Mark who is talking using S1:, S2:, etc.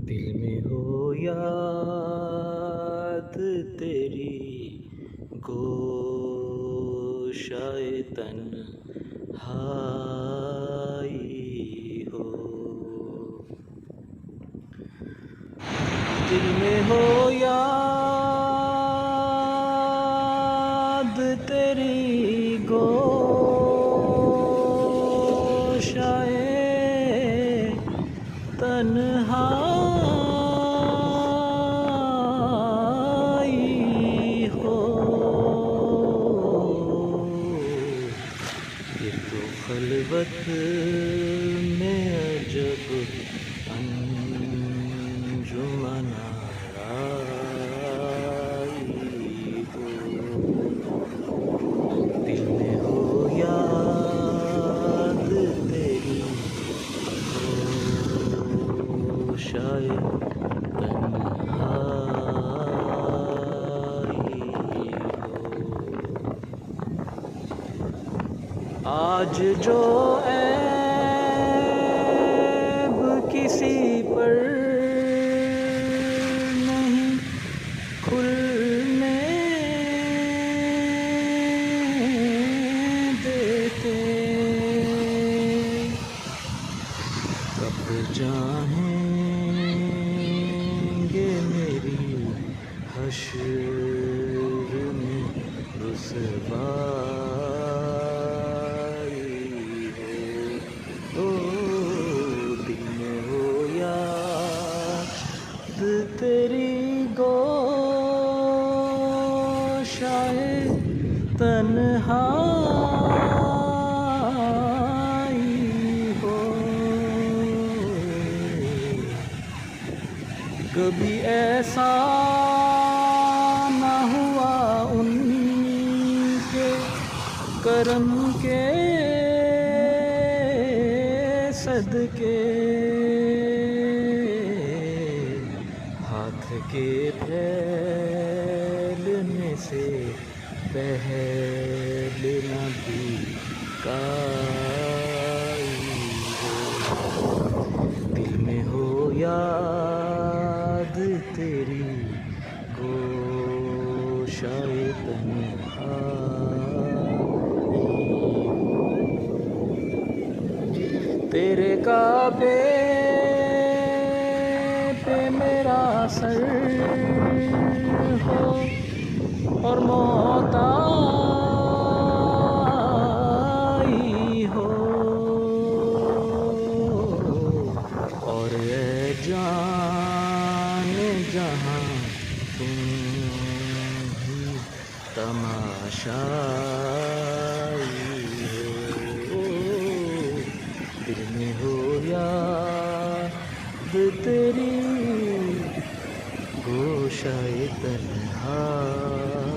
S1: दिल में हो याद तेरी गोशाए तन्हाई हो। दिल में हो याद तेरी गोशाए तन्हाई हो। ये तो खलवत में अजब अंजुमन आई हो। दिल में हो याद तेरी गोशाए तन्हाई हो। आज जो ऐब किसी पर नहीं खुलने देते, कब जाएंगे मेरी हश्र में रुसवाई हो। ओ दिल में हो याद तेरी गोशाए तन्हाई हो। कभी ऐसा न हुआ उनके करम के सदके, हाथ के फैलने से पहले न बिकाई हो। दिल में हो याद तेरी गोशाए तन्हाई। तेरे काबे पे मेरा सर हो और मौत आई हो। और ए जाने जहाँ तुम ही तमाशाई हो। दिल में हो याद तेरी गोशाए तन्हाई।